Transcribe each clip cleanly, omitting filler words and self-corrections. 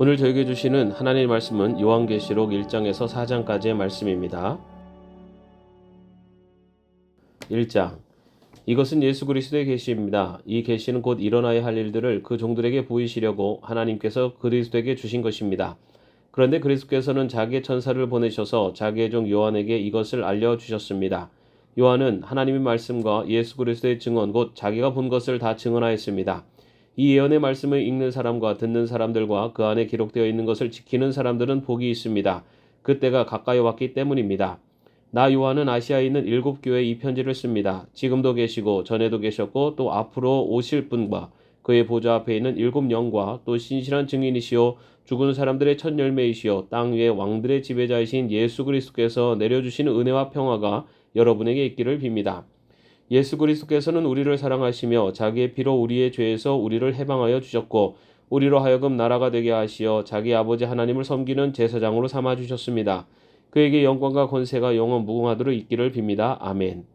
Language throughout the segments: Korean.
오늘 저에게 주시는 하나님의 말씀은 요한계시록 1장에서 4장까지의 말씀입니다. 1장. 이것은 예수 그리스도의 계시입니다. 이 계시는 곧 일어나야 할 일들을 그 종들에게 보이시려고 하나님께서 그리스도에게 주신 것입니다. 그런데 그리스도께서는 자기의 천사를 보내셔서 자기의 종 요한에게 이것을 알려주셨습니다. 요한은 하나님의 말씀과 예수 그리스도의 증언 곧 자기가 본 것을 다 증언하였습니다. 이 예언의 말씀을 읽는 사람과 듣는 사람들과 그 안에 기록되어 있는 것을 지키는 사람들은 복이 있습니다. 그때가 가까이 왔기 때문입니다. 나 요한은 아시아에 있는 7교회에 이 편지를 씁니다. 지금도 계시고 전에도 계셨고 또 앞으로 오실 분과 그의 보좌 앞에 있는 7영과 또 신실한 증인이시오 죽은 사람들의 첫 열매이시오 땅 위의 왕들의 지배자이신 예수 그리스도께서 내려주시는 은혜와 평화가 여러분에게 있기를 빕니다. 예수 그리스도께서는 우리를 사랑하시며 자기의 피로 우리의 죄에서 우리를 해방하여 주셨고 우리로 하여금 나라가 되게 하시어 자기 아버지 하나님을 섬기는 제사장으로 삼아 주셨습니다. 그에게 영광과 권세가 영원 무궁하도록 있기를 빕니다. 아멘.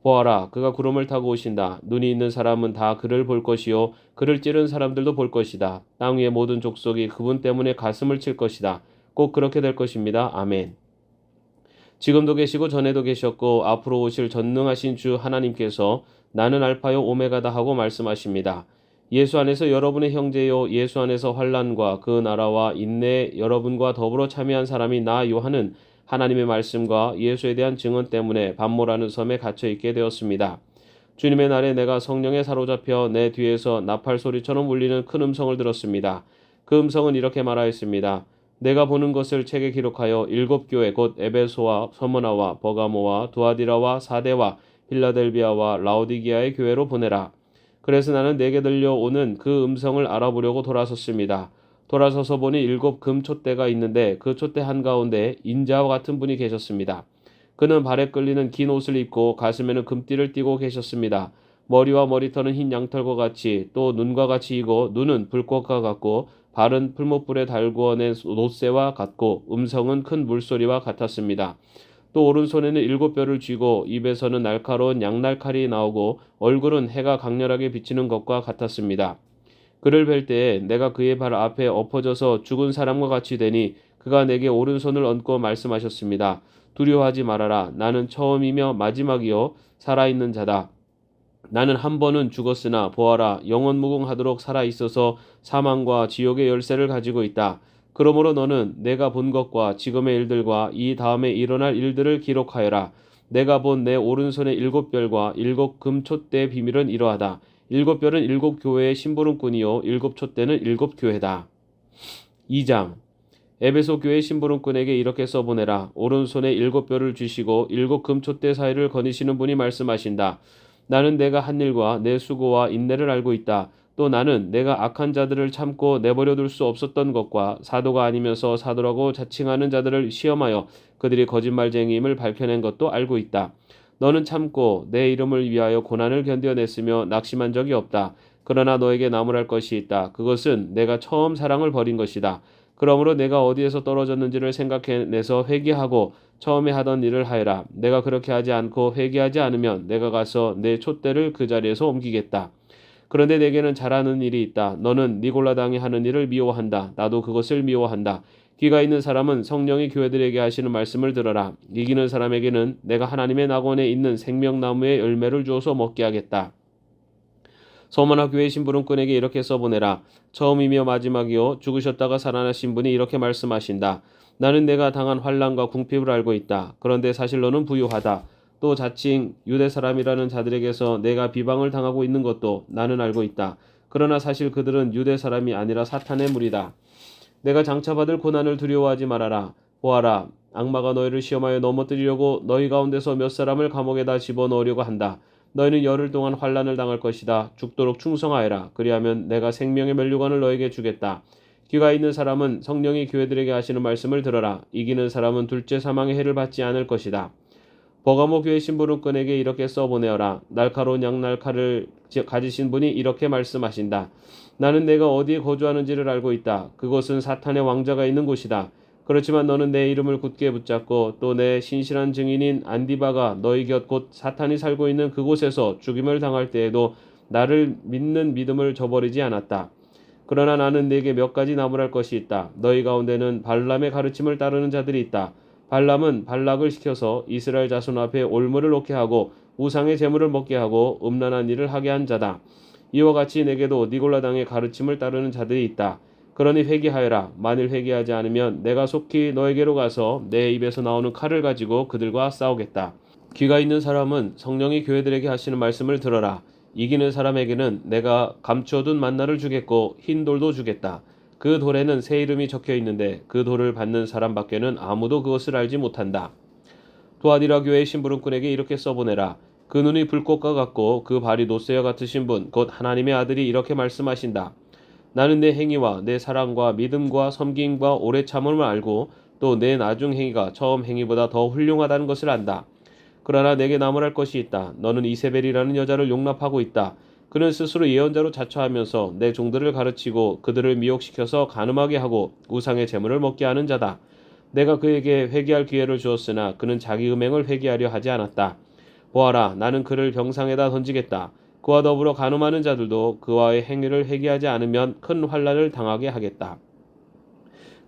보아라, 그가 구름을 타고 오신다. 눈이 있는 사람은 다 그를 볼 것이요 그를 찌른 사람들도 볼 것이다. 땅 위의 모든 족속이 그분 때문에 가슴을 칠 것이다. 꼭 그렇게 될 것입니다. 아멘. 지금도 계시고 전에도 계셨고 앞으로 오실 전능하신 주 하나님께서 나는 알파요 오메가다 하고 말씀하십니다. 예수 안에서 여러분의 형제요 예수 안에서 환난과 그 나라와 인내 여러분과 더불어 참여한 사람이 나 요한은 하나님의 말씀과 예수에 대한 증언 때문에 반모라는 섬에 갇혀 있게 되었습니다. 주님의 날에 내가 성령에 사로잡혀 내 뒤에서 나팔 소리처럼 울리는 큰 음성을 들었습니다. 그 음성은 이렇게 말하였습니다. 내가 보는 것을 책에 기록하여 7교회 곧 에베소와 서머나와 버가모와 두아디라와 사데와 필라델비아와 라오디기아의 교회로 보내라. 그래서 나는 내게 들려오는 그 음성을 알아보려고 돌아섰습니다. 돌아서서 보니 7 금촛대가 있는데 그 촛대 한가운데 인자와 같은 분이 계셨습니다. 그는 발에 끌리는 긴 옷을 입고 가슴에는 금띠를 띠고 계셨습니다. 머리와 머리털은 흰 양털과 같이 또 눈과 같이 이고 눈은 불꽃과 같고 발은 풀무불에 달구어낸 놋새와 같고 음성은 큰 물소리와 같았습니다. 또 오른손에는 7뼈를 쥐고 입에서는 날카로운 양날칼이 나오고 얼굴은 해가 강렬하게 비치는 것과 같았습니다. 그를 뵐 때에 내가 그의 발 앞에 엎어져서 죽은 사람과 같이 되니 그가 내게 오른손을 얹고 말씀하셨습니다. 두려워하지 말아라. 나는 처음이며 마지막이요 살아있는 자다. 나는 한 번은 죽었으나 보아라 영원무궁하도록 살아있어서 사망과 지옥의 열쇠를 가지고 있다. 그러므로 너는 내가 본 것과 지금의 일들과 이 다음에 일어날 일들을 기록하여라. 내가 본 내 오른손의 7별과 7금촛대의 비밀은 이러하다. 7별은 7교회의 심부름꾼이요 7촛대는 7교회다. 2장. 에베소 교회 심부름꾼에게 이렇게 써보내라. 오른손에 7뼈를 쥐시고 7금촛대 사이를 거니시는 분이 말씀하신다. 나는 내가 한 일과 내 수고와 인내를 알고 있다. 또 나는 내가 악한 자들을 참고 내버려 둘 수 없었던 것과 사도가 아니면서 사도라고 자칭하는 자들을 시험하여 그들이 거짓말쟁이임을 밝혀낸 것도 알고 있다. 너는 참고 내 이름을 위하여 고난을 견뎌냈으며 낙심한 적이 없다. 그러나 너에게 나무랄 것이 있다. 그것은 내가 처음 사랑을 버린 것이다. 그러므로 내가 어디에서 떨어졌는지를 생각해내서 회개하고 처음에 하던 일을 하여라. 내가 그렇게 하지 않고 회개하지 않으면 내가 가서 내 촛대를 그 자리에서 옮기겠다. 그런데 내게는 잘하는 일이 있다. 너는 니골라당이 하는 일을 미워한다. 나도 그것을 미워한다. 귀가 있는 사람은 성령이 교회들에게 하시는 말씀을 들어라. 이기는 사람에게는 내가 하나님의 낙원에 있는 생명나무의 열매를 주어서 먹게 하겠다. 서머나 교회 심부름꾼에게 이렇게 써보내라. 처음이며 마지막이요 죽으셨다가 살아나신 분이 이렇게 말씀하신다. 나는 내가 당한 환난과 궁핍을 알고 있다. 그런데 사실 너는 부유하다. 또 자칭 유대 사람이라는 자들에게서 내가 비방을 당하고 있는 것도 나는 알고 있다. 그러나 사실 그들은 유대 사람이 아니라 사탄의 무리다. 내가 장차받을 고난을 두려워하지 말아라. 보아라. 악마가 너희를 시험하여 넘어뜨리려고 너희 가운데서 몇 사람을 감옥에다 집어넣으려고 한다. 너희는 열흘 동안 환난을 당할 것이다. 죽도록 충성하여라. 그리하면 내가 생명의 면류관을 너에게 주겠다. 귀가 있는 사람은 성령이 교회들에게 하시는 말씀을 들어라. 이기는 사람은 둘째 사망의 해를 받지 않을 것이다. 버가모 교회 심부름꾼에게 이렇게 써보내어라. 날카로운 양날칼을 가지신 분이 이렇게 말씀하신다. 나는 내가 어디에 거주하는지를 알고 있다. 그곳은 사탄의 왕자가 있는 곳이다. 그렇지만 너는 내 이름을 굳게 붙잡고 또 내 신실한 증인인 안디바가 너희 곁 곧 사탄이 살고 있는 그곳에서 죽임을 당할 때에도 나를 믿는 믿음을 저버리지 않았다. 그러나 나는 네게 몇 가지 나무랄 것이 있다. 너희 가운데는 발람의 가르침을 따르는 자들이 있다. 발람은 발락을 시켜서 이스라엘 자손 앞에 올무를 놓게 하고 우상의 제물을 먹게 하고 음란한 일을 하게 한 자다. 이와 같이 내게도 니골라 당의 가르침을 따르는 자들이 있다. 그러니 회개하여라. 만일 회개하지 않으면 내가 속히 너에게로 가서 내 입에서 나오는 칼을 가지고 그들과 싸우겠다. 귀가 있는 사람은 성령이 교회들에게 하시는 말씀을 들어라. 이기는 사람에게는 내가 감추어둔 만나를 주겠고 흰 돌도 주겠다. 그 돌에는 새 이름이 적혀 있는데 그 돌을 받는 사람밖에는 아무도 그것을 알지 못한다. 두아디라 교회의 심부름꾼에게 이렇게 써보내라. 그 눈이 불꽃과 같고 그 발이 노쇠와 같으신 분 곧 하나님의 아들이 이렇게 말씀하신다. 나는 내 행위와 내 사랑과 믿음과 섬김과 오래 참음을 알고 또 내 나중 행위가 처음 행위보다 더 훌륭하다는 것을 안다. 그러나 내게 나무랄 것이 있다. 너는 이세벨이라는 여자를 용납하고 있다. 그는 스스로 예언자로 자처하면서 내 종들을 가르치고 그들을 미혹시켜서 간음하게 하고 우상의 제물을 먹게 하는 자다. 내가 그에게 회개할 기회를 주었으나 그는 자기 음행을 회개하려 하지 않았다. 보아라, 나는 그를 병상에다 던지겠다. 그와 더불어 간음하는 자들도 그와의 행위를 회개하지 않으면 큰 환난을 당하게 하겠다.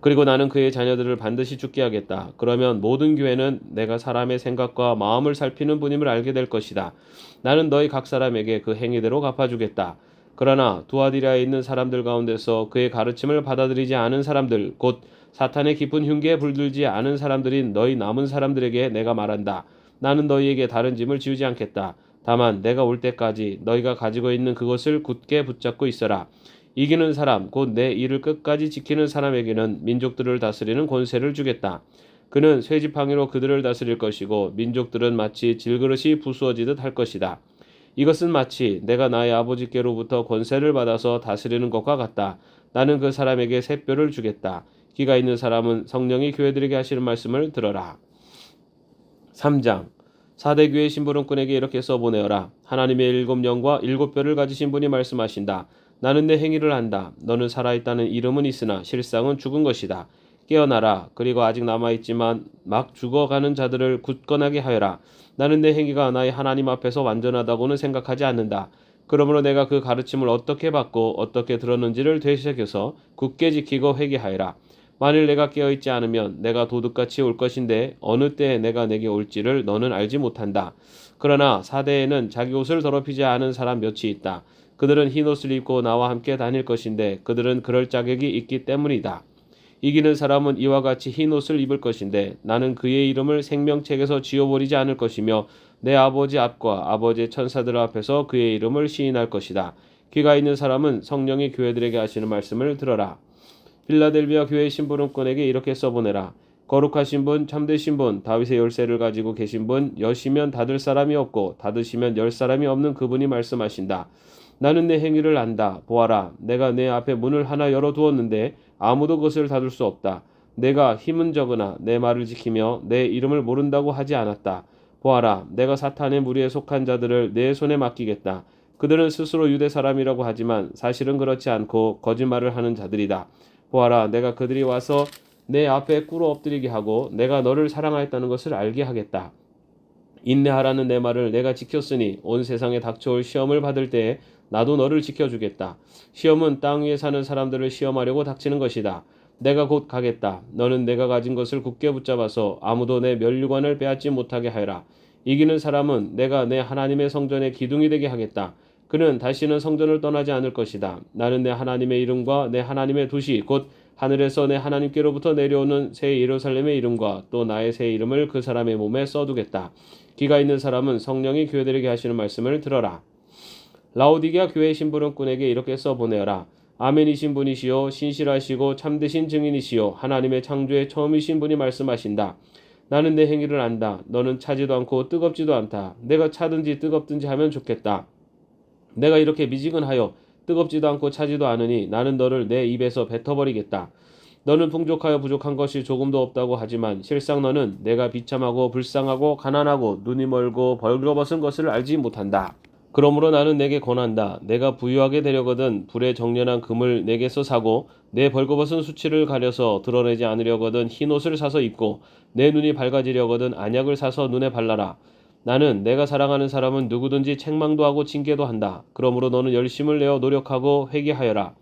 그리고 나는 그의 자녀들을 반드시 죽게 하겠다. 그러면 모든 교회는 내가 사람의 생각과 마음을 살피는 분임을 알게 될 것이다. 나는 너희 각 사람에게 그 행위대로 갚아주겠다. 그러나 두아디라에 있는 사람들 가운데서 그의 가르침을 받아들이지 않은 사람들, 곧 사탄의 깊은 흉계에 물들지 않은 사람들인 너희 남은 사람들에게 내가 말한다. 나는 너희에게 다른 짐을 지우지 않겠다. 다만 내가 올 때까지 너희가 가지고 있는 그것을 굳게 붙잡고 있어라. 이기는 사람, 곧 내 일을 끝까지 지키는 사람에게는 민족들을 다스리는 권세를 주겠다. 그는 쇠지팡이로 그들을 다스릴 것이고 민족들은 마치 질그릇이 부수어지듯 할 것이다. 이것은 마치 내가 나의 아버지께로부터 권세를 받아서 다스리는 것과 같다. 나는 그 사람에게 새 뼈를 주겠다. 귀가 있는 사람은 성령이 교회들에게 하시는 말씀을 들어라. 3장 사대 교회 심부름꾼에게 이렇게 써보내어라. 하나님의 7영과 7뼈를 가지신 분이 말씀하신다. 나는 내 행위를 안다. 너는 살아있다는 이름은 있으나 실상은 죽은 것이다. 깨어나라. 그리고 아직 남아있지만 막 죽어가는 자들을 굳건하게 하여라. 나는 내 행위가 나의 하나님 앞에서 완전하다고는 생각하지 않는다. 그러므로 내가 그 가르침을 어떻게 받고 어떻게 들었는지를 되새겨서 굳게 지키고 회개하여라. 만일 내가 깨어있지 않으면 내가 도둑같이 올 것인데 어느 때에 내가 내게 올지를 너는 알지 못한다. 그러나 사대에는 자기 옷을 더럽히지 않은 사람 몇이 있다. 그들은 흰옷을 입고 나와 함께 다닐 것인데 그들은 그럴 자격이 있기 때문이다. 이기는 사람은 이와 같이 흰옷을 입을 것인데 나는 그의 이름을 생명책에서 지워버리지 않을 것이며 내 아버지 앞과 아버지의 천사들 앞에서 그의 이름을 시인할 것이다. 귀가 있는 사람은 성령이 교회들에게 하시는 말씀을 들어라. 빌라델비아 교회 심부름꾼에게 이렇게 써보내라. 거룩하신 분, 참되신 분, 다윗의 열쇠를 가지고 계신 분, 여시면 닫을 사람이 없고 닫으시면 열 사람이 없는 그분이 말씀하신다. 나는 내 행위를 안다. 보아라, 내가 내 앞에 문을 하나 열어두었는데 아무도 그것을 닫을 수 없다. 내가 힘은 적으나 내 말을 지키며 내 이름을 모른다고 하지 않았다. 보아라, 내가 사탄의 무리에 속한 자들을 내 손에 맡기겠다. 그들은 스스로 유대 사람이라고 하지만 사실은 그렇지 않고 거짓말을 하는 자들이다. 보아라, 내가 그들이 와서 내 앞에 꿇어 엎드리게 하고 내가 너를 사랑하였다는 것을 알게 하겠다. 인내하라는 내 말을 내가 지켰으니 온 세상에 닥쳐올 시험을 받을 때에 나도 너를 지켜주겠다. 시험은 땅 위에 사는 사람들을 시험하려고 닥치는 것이다. 내가 곧 가겠다. 너는 내가 가진 것을 굳게 붙잡아서 아무도 내 면류관을 빼앗지 못하게 하여라. 이기는 사람은 내가 내 하나님의 성전의 기둥이 되게 하겠다. 그는 다시는 성전을 떠나지 않을 것이다. 나는 내 하나님의 이름과 내 하나님의 도시 곧 하늘에서 내 하나님께로부터 내려오는 새 예루살렘의 이름과 또 나의 새 이름을 그 사람의 몸에 써두겠다. 귀가 있는 사람은 성령이 교회들에게 하시는 말씀을 들어라. 라오디게아 교회 심부름꾼에게 이렇게 써보내어라. 아멘이신 분이시요 신실하시고 참되신 증인이시요 하나님의 창조의 처음이신 분이 말씀하신다. 나는 내 행위를 안다. 너는 차지도 않고 뜨겁지도 않다. 내가 차든지 뜨겁든지 하면 좋겠다. 내가 이렇게 미지근하여 뜨겁지도 않고 차지도 않으니 나는 너를 내 입에서 뱉어버리겠다. 너는 풍족하여 부족한 것이 조금도 없다고 하지만 실상 너는 내가 비참하고 불쌍하고 가난하고 눈이 멀고 벌거벗은 것을 알지 못한다. 그러므로 나는 내게 권한다. 내가 부유하게 되려거든 불에 정련한 금을 내게서 사고 내 벌거벗은 수치를 가려서 드러내지 않으려거든 흰옷을 사서 입고 내 눈이 밝아지려거든 안약을 사서 눈에 발라라. 나는 내가 사랑하는 사람은 누구든지 책망도 하고 징계도 한다. 그러므로 너는 열심을 내어 노력하고 회개하여라.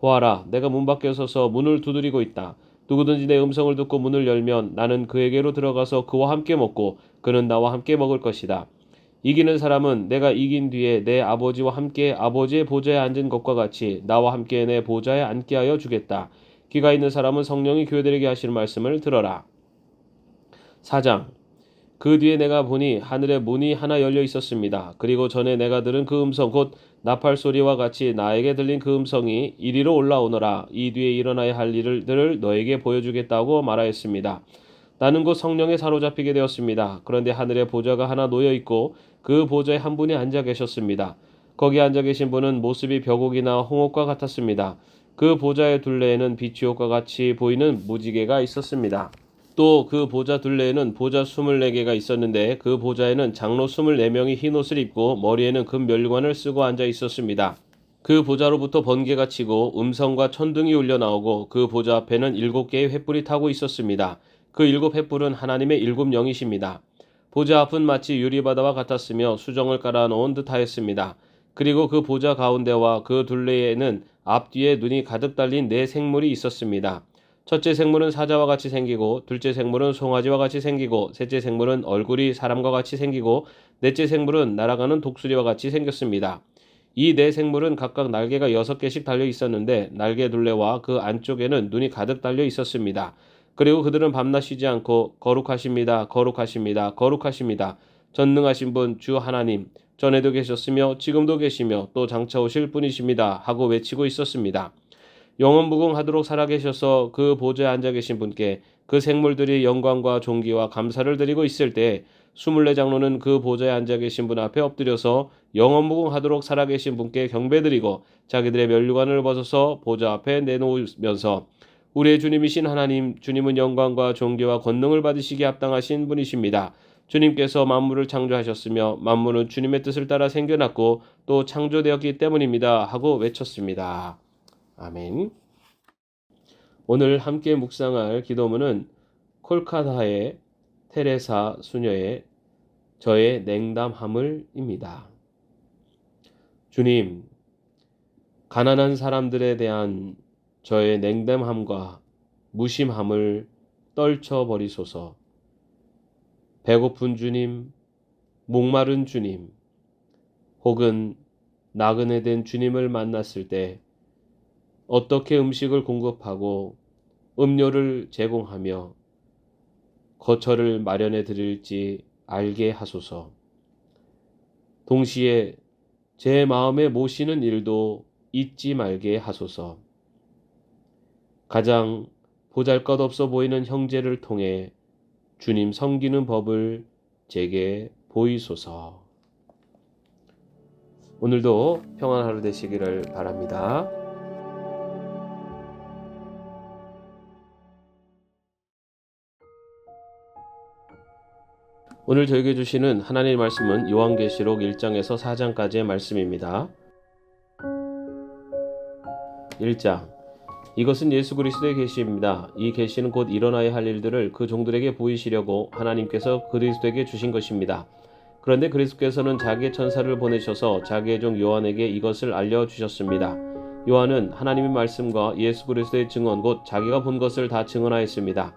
보아라, 내가 문 밖에 서서 문을 두드리고 있다. 누구든지 내 음성을 듣고 문을 열면 나는 그에게로 들어가서 그와 함께 먹고 그는 나와 함께 먹을 것이다. 이기는 사람은 내가 이긴 뒤에 내 아버지와 함께 아버지의 보좌에 앉은 것과 같이 나와 함께 내 보좌에 앉게 하여 주겠다. 귀가 있는 사람은 성령이 교회들에게 하시는 말씀을 들어라. 4장. 그 뒤에 내가 보니 하늘에 문이 하나 열려 있었습니다. 그리고 전에 내가 들은 그 음성 곧 나팔 소리와 같이 나에게 들린 그 음성이 이리로 올라오너라. 이 뒤에 일어나야 할 일들을 너에게 보여주겠다고 말하였습니다. 나는 곧 성령에 사로잡히게 되었습니다. 그런데 하늘에 보좌가 하나 놓여 있고 그 보좌에 한 분이 앉아 계셨습니다. 거기 앉아 계신 분은 모습이 벽옥이나 홍옥과 같았습니다. 그 보좌의 둘레에는 빛이 옷과 같이 보이는 무지개가 있었습니다. 또 그 보좌 둘레에는 보좌 24개가 있었는데 그 보좌에는 장로 24명이 흰 옷을 입고 머리에는 금 면류관을 쓰고 앉아 있었습니다. 그 보좌로부터 번개가 치고 음성과 천둥이 울려 나오고 그 보좌 앞에는 7개의 횃불이 타고 있었습니다. 그 7횃불은 하나님의 7영이십니다. 보좌 앞은 마치 유리바다와 같았으며 수정을 깔아놓은 듯하였습니다. 그리고 그 보좌 가운데와 그 둘레에는 앞뒤에 눈이 가득 달린 4생물이 있었습니다. 첫째 생물은 사자와 같이 생기고 둘째 생물은 송아지와 같이 생기고 셋째 생물은 얼굴이 사람과 같이 생기고 넷째 생물은 날아가는 독수리와 같이 생겼습니다. 이 4생물은 각각 날개가 6개씩 달려 있었는데 날개 둘레와 그 안쪽에는 눈이 가득 달려 있었습니다. 그리고 그들은 밤낮 쉬지 않고 거룩하십니다. 거룩하십니다. 거룩하십니다. 전능하신 분 주 하나님 전에도 계셨으며 지금도 계시며 또 장차 오실 분이십니다. 하고 외치고 있었습니다. 영원무궁하도록 살아계셔서 그 보좌에 앉아 계신 분께 그 생물들이 영광과 존귀와 감사를 드리고 있을 때 24장로는 그 보좌에 앉아 계신 분 앞에 엎드려서 영원무궁하도록 살아계신 분께 경배드리고 자기들의 면류관을 벗어서 보좌 앞에 내놓으면서 우리의 주님이신 하나님, 주님은 영광과 존귀와 권능을 받으시기에 합당하신 분이십니다. 주님께서 만물을 창조하셨으며 만물은 주님의 뜻을 따라 생겨났고 또 창조되었기 때문입니다. 하고 외쳤습니다. 아멘. 오늘 함께 묵상할 기도문은 콜카타의 테레사 수녀의 저의 냉담함을입니다. 주님, 가난한 사람들에 대한 저의 냉담함과 무심함을 떨쳐버리소서. 배고픈 주님, 목마른 주님, 혹은 나그네 된 주님을 만났을 때 어떻게 음식을 공급하고 음료를 제공하며 거처를 마련해 드릴지 알게 하소서. 동시에 제 마음에 모시는 일도 잊지 말게 하소서. 가장 보잘것없어 보이는 형제를 통해 주님 섬기는 법을 제게 보이소서. 오늘도 평안한 하루 되시기를 바랍니다. 오늘 저에게 주시는 하나님의 말씀은 요한계시록 1장에서 4장까지의 말씀입니다. 1장. 이것은 예수 그리스도의 계시입니다. 이 계시는 곧 일어나야 할 일들을 그 종들에게 보이시려고 하나님께서 그리스도에게 주신 것입니다. 그런데 그리스도께서는 자기의 천사를 보내셔서 자기의 종 요한에게 이것을 알려주셨습니다. 요한은 하나님의 말씀과 예수 그리스도의 증언 곧 자기가 본 것을 다 증언하였습니다.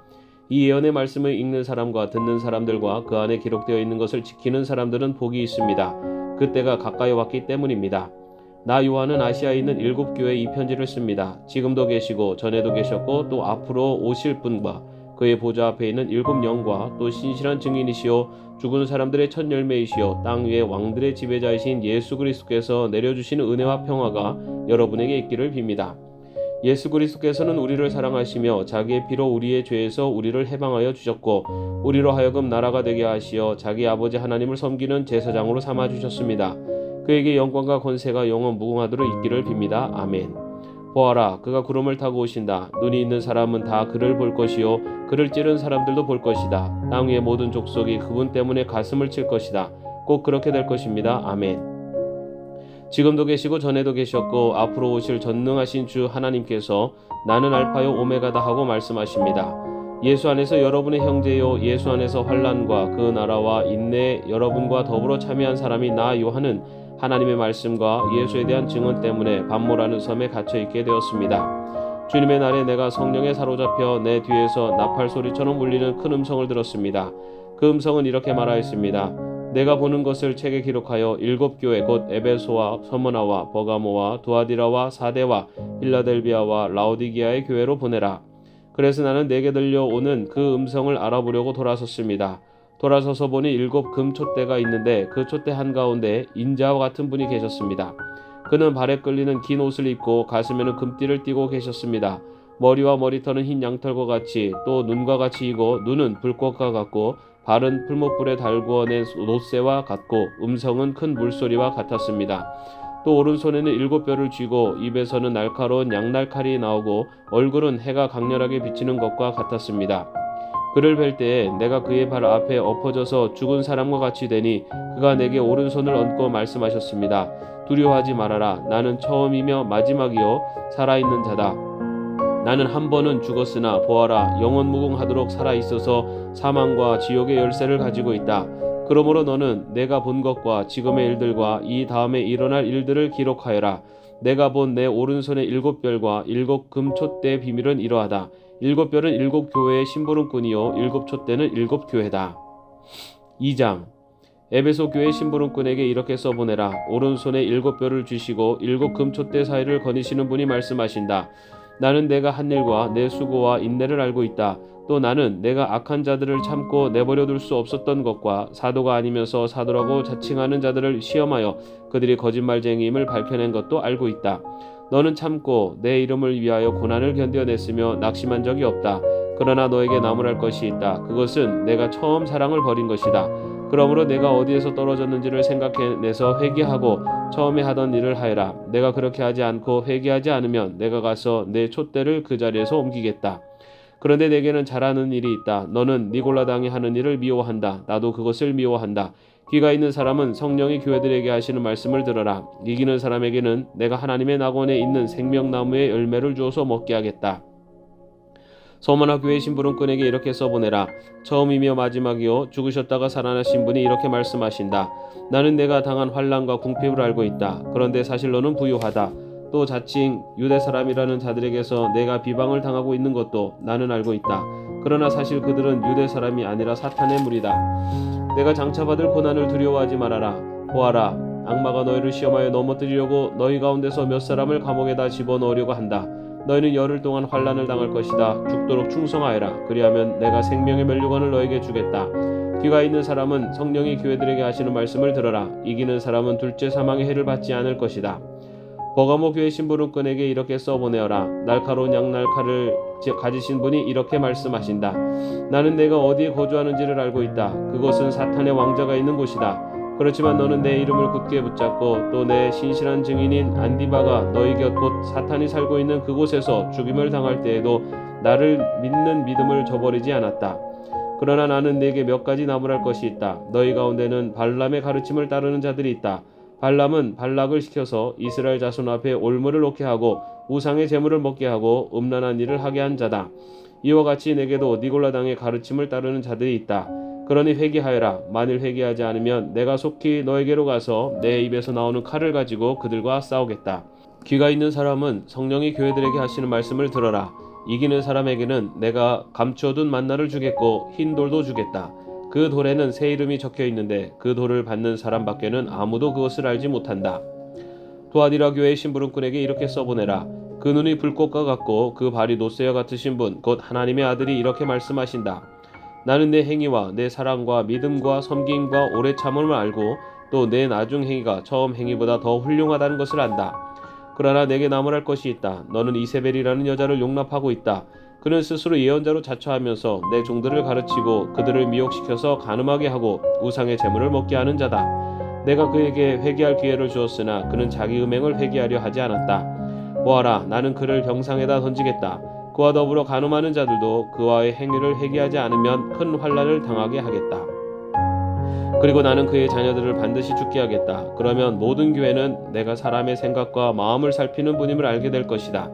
이 예언의 말씀을 읽는 사람과 듣는 사람들과 그 안에 기록되어 있는 것을 지키는 사람들은 복이 있습니다. 그때가 가까이 왔기 때문입니다. 나 요한은 아시아에 있는 7교회에 이 편지를 씁니다. 지금도 계시고 전에도 계셨고 또 앞으로 오실 분과 그의 보좌 앞에 있는 7영과 또 신실한 증인이시오 죽은 사람들의 첫 열매이시오 땅 위의 왕들의 지배자이신 예수 그리스도께서 내려주시는 은혜와 평화가 여러분에게 있기를 빕니다. 예수 그리스도께서는 우리를 사랑하시며 자기의 피로 우리의 죄에서 우리를 해방하여 주셨고 우리로 하여금 나라가 되게 하시어 자기 아버지 하나님을 섬기는 제사장으로 삼아 주셨습니다. 그에게 영광과 권세가 영원 무궁하도록 있기를 빕니다. 아멘. 보아라, 그가 구름을 타고 오신다. 눈이 있는 사람은 다 그를 볼 것이요 그를 찌른 사람들도 볼 것이다. 땅 위의 모든 족속이 그분 때문에 가슴을 칠 것이다. 꼭 그렇게 될 것입니다. 아멘. 지금도 계시고 전에도 계셨고 앞으로 오실 전능하신 주 하나님께서 나는 알파요 오메가다 하고 말씀하십니다. 예수 안에서 여러분의 형제요 예수 안에서 환난과 그 나라와 인내에 여러분과 더불어 참여한 사람이 나 요한은 하나님의 말씀과 예수에 대한 증언 때문에 반모라는 섬에 갇혀 있게 되었습니다. 주님의 날에 내가 성령에 사로잡혀 내 뒤에서 나팔 소리처럼 울리는 큰 음성을 들었습니다. 그 음성은 이렇게 말하였습니다. 내가 보는 것을 책에 기록하여 7교회 곧 에베소와 서머나와 버가모와 두아디라와 사데와 필라델비아와 라오디기아의 교회로 보내라. 그래서 나는 내게 들려오는 그 음성을 알아보려고 돌아섰습니다. 돌아서서 보니 7 금촛대가 있는데 그 촛대 한가운데 인자와 같은 분이 계셨습니다. 그는 발에 끌리는 긴 옷을 입고 가슴에는 금띠를 띠고 계셨습니다. 머리와 머리털은 흰 양털과 같이 또 눈과 같이 이고 눈은 불꽃과 같고 발은 풀무불에 달구어낸 놋새와 같고 음성은 큰 물소리와 같았습니다. 또 오른손에는 7뼈를 쥐고 입에서는 날카로운 양날칼이 나오고 얼굴은 해가 강렬하게 비치는 것과 같았습니다. 그를 뵐 때에 내가 그의 발 앞에 엎어져서 죽은 사람과 같이 되니 그가 내게 오른손을 얹고 말씀하셨습니다. 두려워하지 말아라. 나는 처음이며 마지막이요 살아있는 자다. 나는 한 번은 죽었으나 보아라 영원무궁하도록 살아있어서 사망과 지옥의 열쇠를 가지고 있다. 그러므로 너는 내가 본 것과 지금의 일들과 이 다음에 일어날 일들을 기록하여라. 내가 본 내 오른손의 7별과 7 금촛대의 비밀은 이러하다. 7별은 7 교회의 심부름꾼이요 7 촛대는 7 교회다. 2장 에베소 교회 심부름꾼에게 이렇게 써보내라. 오른손에 7뼈를 쥐시고 7 금촛대 사이를 거니시는 분이 말씀하신다. 나는 내가 한 일과 내 수고와 인내를 알고 있다. 또 나는 내가 악한 자들을 참고 내버려둘 수 없었던 것과 사도가 아니면서 사도라고 자칭하는 자들을 시험하여 그들이 거짓말쟁이임을 밝혀낸 것도 알고 있다. 너는 참고 내 이름을 위하여 고난을 견뎌냈으며 낙심한 적이 없다. 그러나 너에게 나무랄 것이 있다. 그것은 내가 처음 사랑을 버린 것이다. 그러므로 내가 어디에서 떨어졌는지를 생각해내서 회개하고 처음에 하던 일을 하여라. 내가 그렇게 하지 않고 회개하지 않으면 내가 가서 내 촛대를 그 자리에서 옮기겠다. 그런데 내게는 잘하는 일이 있다. 너는 니골라당이 하는 일을 미워한다. 나도 그것을 미워한다. 귀가 있는 사람은 성령이 교회들에게 하시는 말씀을 들어라. 이기는 사람에게는 내가 하나님의 낙원에 있는 생명나무의 열매를 주어서 먹게 하겠다. 서머나 교회 심부름꾼에게 이렇게 써보내라. 처음이며 마지막이요 죽으셨다가 살아나신 분이 이렇게 말씀하신다. 나는 내가 당한 환난과 궁핍을 알고 있다. 그런데 사실 너는 부유하다. 또 자칭 유대 사람이라는 자들에게서 내가 비방을 당하고 있는 것도 나는 알고 있다. 그러나 사실 그들은 유대 사람이 아니라 사탄의 무리다. 내가 장차받을 고난을 두려워하지 말아라. 보아라, 악마가 너희를 시험하여 넘어뜨리려고 너희 가운데서 몇 사람을 감옥에다 집어넣으려고 한다. 너희는 열흘 동안 환난을 당할 것이다. 죽도록 충성하여라. 그리하면 내가 생명의 면류관을 너에게 주겠다. 귀가 있는 사람은 성령이 교회들에게 하시는 말씀을 들어라. 이기는 사람은 둘째 사망의 해를 받지 않을 것이다. 버가모 교회 심부름꾼에게 이렇게 써보내어라. 날카로운 양날칼을 가지신 분이 이렇게 말씀하신다. 나는 내가 어디에 거주하는지를 알고 있다. 그곳은 사탄의 왕자가 있는 곳이다. 그렇지만 너는 내 이름을 굳게 붙잡고 또 내 신실한 증인인 안디바가 너희 곁 곧 사탄이 살고 있는 그곳에서 죽임을 당할 때에도 나를 믿는 믿음을 저버리지 않았다. 그러나 나는 네게 몇 가지 나무랄 것이 있다. 너희 가운데는 발람의 가르침을 따르는 자들이 있다. 발람은 발락을 시켜서 이스라엘 자손 앞에 올무를 놓게 하고 우상의 제물을 먹게 하고 음란한 일을 하게 한 자다. 이와 같이 내게도 니골라당의 가르침을 따르는 자들이 있다. 그러니 회개하여라. 만일 회개하지 않으면 내가 속히 너에게로 가서 내 입에서 나오는 칼을 가지고 그들과 싸우겠다. 귀가 있는 사람은 성령이 교회들에게 하시는 말씀을 들어라. 이기는 사람에게는 내가 감추어둔 만나를 주겠고 흰 돌도 주겠다. 그 돌에는 새 이름이 적혀 있는데 그 돌을 받는 사람밖에는 아무도 그것을 알지 못한다. 두아디라 교회의 심부름꾼에게 이렇게 써보내라. 그 눈이 불꽃과 같고 그 발이 놋새와 같으신 분 곧 하나님의 아들이 이렇게 말씀하신다. 나는 내 행위와 내 사랑과 믿음과 섬김과 오래 참음을 알고 또 내 나중 행위가 처음 행위보다 더 훌륭하다는 것을 안다. 그러나 내게 나무랄 것이 있다. 너는 이세벨이라는 여자를 용납하고 있다. 그는 스스로 예언자로 자처하면서 내 종들을 가르치고 그들을 미혹시켜서 간음하게 하고 우상의 제물을 먹게 하는 자다. 내가 그에게 회개할 기회를 주었으나 그는 자기 음행을 회개하려 하지 않았다. 보아라, 나는 그를 병상에다 던지겠다. 그와 더불어 간음하는 자들도 그와의 행위를 회개하지 않으면 큰 환난을 당하게 하겠다. 그리고 나는 그의 자녀들을 반드시 죽게 하겠다. 그러면 모든 교회는 내가 사람의 생각과 마음을 살피는 분임을 알게 될 것이다.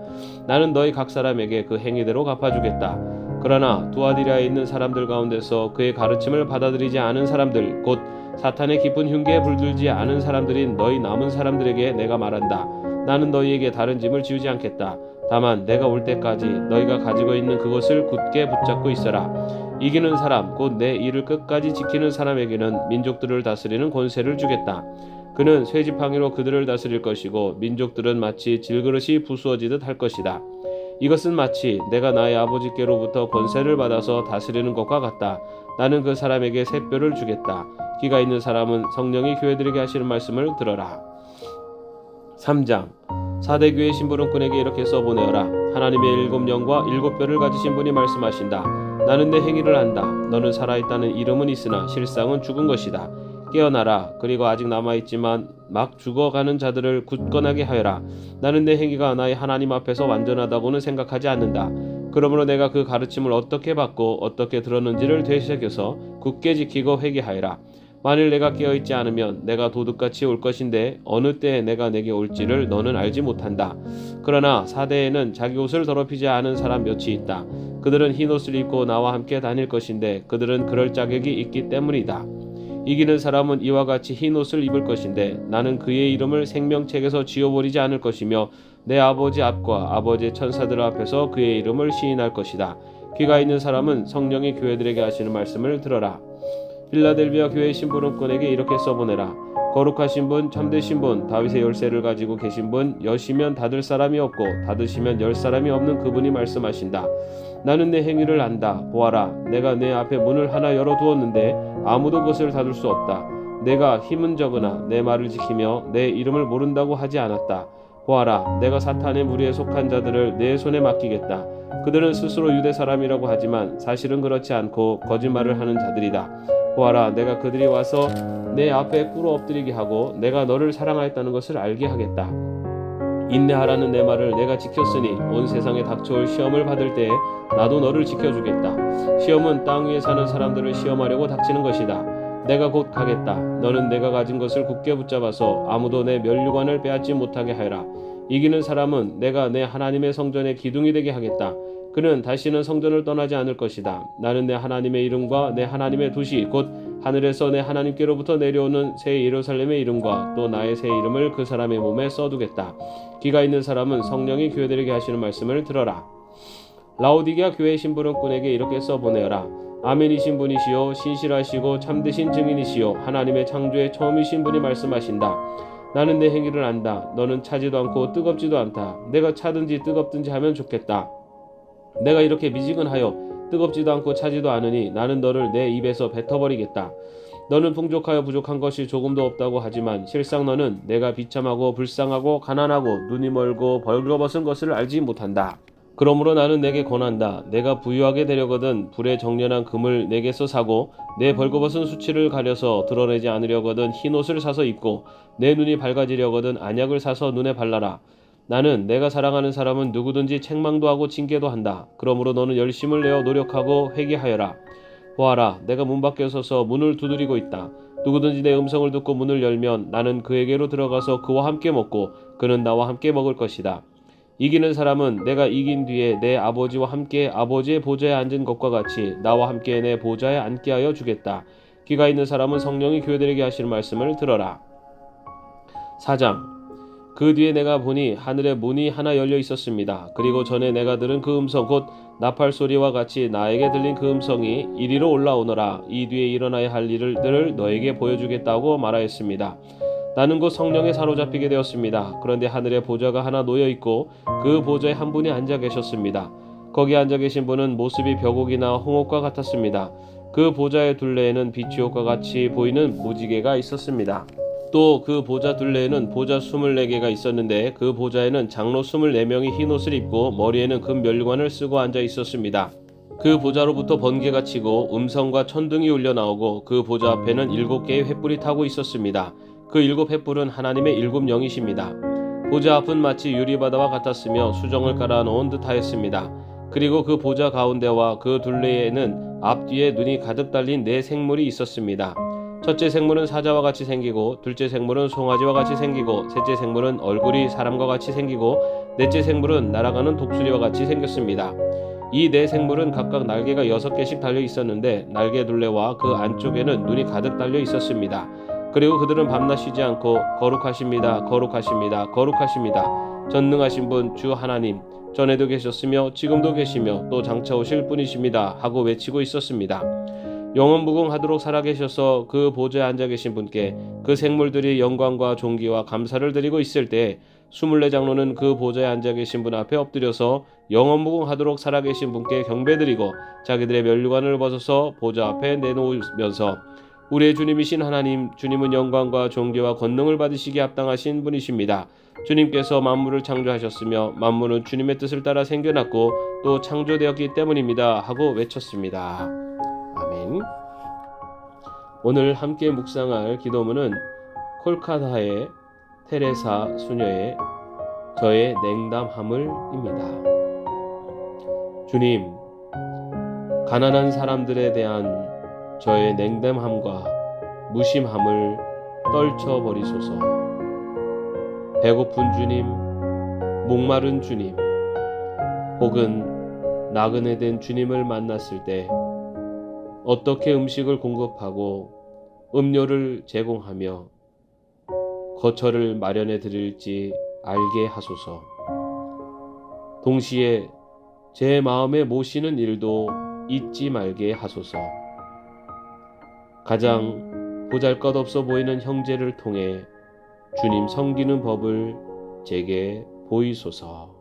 나는 너희 각 사람에게 그 행위대로 갚아주겠다. 그러나 두아디라에 있는 사람들 가운데서 그의 가르침을 받아들이지 않은 사람들 곧 사탄의 깊은 흉계에 물들지 않은 사람들인 너희 남은 사람들에게 내가 말한다. 나는 너희에게 다른 짐을 지우지 않겠다. 다만 내가 올 때까지 너희가 가지고 있는 그것을 굳게 붙잡고 있어라. 이기는 사람 곧 내 일을 끝까지 지키는 사람에게는 민족들을 다스리는 권세를 주겠다. 그는 쇠지팡이로 그들을 다스릴 것이고 민족들은 마치 질그릇이 부수어지듯 할 것이다. 이것은 마치 내가 나의 아버지께로부터 권세를 받아서 다스리는 것과 같다. 나는 그 사람에게 새 뼈를 주겠다. 귀가 있는 사람은 성령이 교회들에게 하시는 말씀을 들어라. 3장 사대 교회 심부름꾼에게 이렇게 써보내어라. 하나님의 7영과 7뼈를 가지신 분이 말씀하신다. 나는 내 행위를 안다. 너는 살아있다는 이름은 있으나 실상은 죽은 것이다. 깨어나라. 그리고 아직 남아있지만 막 죽어가는 자들을 굳건하게 하여라. 나는 내 행위가 나의 하나님 앞에서 완전하다고는 생각하지 않는다. 그러므로 내가 그 가르침을 어떻게 받고 어떻게 들었는지를 되새겨서 굳게 지키고 회개하여라. 만일 내가 깨어있지 않으면 내가 도둑같이 올 것인데 어느 때에 내가 내게 올지를 너는 알지 못한다. 그러나 사대에는 자기 옷을 더럽히지 않은 사람 몇이 있다. 그들은 흰옷을 입고 나와 함께 다닐 것인데 그들은 그럴 자격이 있기 때문이다. 이기는 사람은 이와 같이 흰옷을 입을 것인데 나는 그의 이름을 생명책에서 지워버리지 않을 것이며 내 아버지 앞과 아버지의 천사들 앞에서 그의 이름을 시인할 것이다. 귀가 있는 사람은 성령이 교회들에게 하시는 말씀을 들어라. 필라델비아 교회 심부름꾼에게 이렇게 써보내라. 거룩하신 분, 참되신 분, 다윗의 열쇠를 가지고 계신 분, 여시면 닫을 사람이 없고 닫으시면 열 사람이 없는 그분이 말씀하신다. 나는 내 행위를 안다. 보아라, 내가 내 앞에 문을 하나 열어두었는데 아무도 그것을 닫을 수 없다. 내가 힘은 적으나 내 말을 지키며 내 이름을 모른다고 하지 않았다. 보아라, 내가 사탄의 무리에 속한 자들을 내 손에 맡기겠다. 그들은 스스로 유대 사람이라고 하지만 사실은 그렇지 않고 거짓말을 하는 자들이다. 보아라, 내가 그들이 와서 내 앞에 꿇어 엎드리게 하고 내가 너를 사랑하였다는 것을 알게 하겠다. 인내하라는 내 말을 내가 지켰으니 온 세상에 닥쳐올 시험을 받을 때에 나도 너를 지켜주겠다. 시험은 땅 위에 사는 사람들을 시험하려고 닥치는 것이다. 내가 곧 가겠다. 너는 내가 가진 것을 굳게 붙잡아서 아무도 내 면류관을 빼앗지 못하게 하여라. 이기는 사람은 내가 내 하나님의 성전의 기둥이 되게 하겠다. 그는 다시는 성전을 떠나지 않을 것이다. 나는 내 하나님의 이름과 내 하나님의 도시 곧 하늘에서 내 하나님께로부터 내려오는 새 예루살렘의 이름과 또 나의 새 이름을 그 사람의 몸에 써두겠다. 귀가 있는 사람은 성령이 교회들에게 하시는 말씀을 들어라. 라오디게아 교회 심부름꾼에게 이렇게 써보내어라. 아멘이신 분이시요 신실하시고 참되신 증인이시요 하나님의 창조의 처음이신 분이 말씀하신다. 나는 내 행위를 안다. 너는 차지도 않고 뜨겁지도 않다. 내가 차든지 뜨겁든지 하면 좋겠다. 내가 이렇게 미지근하여 뜨겁지도 않고 차지도 않으니 나는 너를 내 입에서 뱉어버리겠다. 너는 풍족하여 부족한 것이 조금도 없다고 하지만 실상 너는 내가 비참하고 불쌍하고 가난하고 눈이 멀고 벌거벗은 것을 알지 못한다. 그러므로 나는 내게 권한다. 내가 부유하게 되려거든 불에 정련한 금을 내게서 사고 내 벌거벗은 수치를 가려서 드러내지 않으려거든 흰옷을 사서 입고 내 눈이 밝아지려거든 안약을 사서 눈에 발라라. 나는 내가 사랑하는 사람은 누구든지 책망도 하고 징계도 한다. 그러므로 너는 열심을 내어 노력하고 회개하여라. 보아라, 내가 문 밖에 서서 문을 두드리고 있다. 누구든지 내 음성을 듣고 문을 열면 나는 그에게로 들어가서 그와 함께 먹고 그는 나와 함께 먹을 것이다. 이기는 사람은 내가 이긴 뒤에 내 아버지와 함께 아버지의 보좌에 앉은 것과 같이 나와 함께 내 보좌에 앉게 하여 주겠다. 귀가 있는 사람은 성령이 교회들에게 하시는 말씀을 들어라. 4장 그 뒤에 내가 보니 하늘의 문이 하나 열려 있었습니다. 그리고 전에 내가 들은 그 음성 곧 나팔 소리와 같이 나에게 들린 그 음성이 이리로 올라오너라. 이 뒤에 일어나야 할 일들을 너에게 보여주겠다고 말하였습니다. 나는 곧 성령에 사로잡히게 되었습니다. 그런데 하늘에 보좌가 하나 놓여 있고 그 보좌에 한 분이 앉아 계셨습니다. 거기 앉아 계신 분은 모습이 벽옥이나 홍옥과 같았습니다. 그 보좌의 둘레에는 비추옥과 같이 보이는 무지개가 있었습니다. 또 그 보좌 둘레에는 보좌 24개가 있었는데 그 보좌에는 장로 24명이 흰옷을 입고 머리에는 금 면류관을 쓰고 앉아 있었습니다. 그 보좌로부터 번개가 치고 음성과 천둥이 울려 나오고 그 보좌 앞에는 7개의 횃불이 타고 있었습니다. 그 7횃불은 하나님의 7영이십니다. 보좌 앞은 마치 유리바다와 같았으며 수정을 깔아놓은 듯하였습니다. 그리고 그 보좌 가운데와 그 둘레에는 앞뒤에 눈이 가득 달린 4생물이 있었습니다. 첫째 생물은 사자와 같이 생기고 둘째 생물은 송아지와 같이 생기고 셋째 생물은 얼굴이 사람과 같이 생기고 넷째 생물은 날아가는 독수리와 같이 생겼습니다. 이 네 생물은 각각 날개가 6개씩 달려 있었는데 날개 둘레와 그 안쪽에는 눈이 가득 달려 있었습니다. 그리고 그들은 밤낮 쉬지 않고 거룩하십니다. 거룩하십니다. 거룩하십니다. 전능하신 분 주 하나님, 전에도 계셨으며 지금도 계시며 또 장차 오실 분이십니다 하고 외치고 있었습니다. 영원무궁하도록 살아계셔서 그 보좌에 앉아 계신 분께 그 생물들이 영광과 존귀와 감사를 드리고 있을 때 24장로는 그 보좌에 앉아 계신 분 앞에 엎드려서 영원무궁하도록 살아계신 분께 경배드리고 자기들의 면류관을 벗어서 보좌 앞에 내놓으면서 우리의 주님이신 하나님, 주님은 영광과 존귀와 권능을 받으시기에 합당하신 분이십니다. 주님께서 만물을 창조하셨으며 만물은 주님의 뜻을 따라 생겨났고 또 창조되었기 때문입니다 하고 외쳤습니다. 아멘. 오늘 함께 묵상할 기도문은 콜카타의 테레사 수녀의 저의 냉담함을입니다. 주님, 가난한 사람들에 대한 저의 냉담함과 무심함을 떨쳐버리소서. 배고픈 주님, 목마른 주님, 혹은 나그네 된 주님을 만났을 때 어떻게 음식을 공급하고 음료를 제공하며 거처를 마련해 드릴지 알게 하소서. 동시에 제 마음에 모시는 일도 잊지 말게 하소서. 가장 보잘것없어 보이는 형제를 통해 주님 섬기는 법을 제게 보이소서.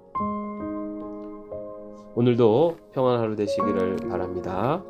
오늘도 평안한 하루 되시기를 바랍니다.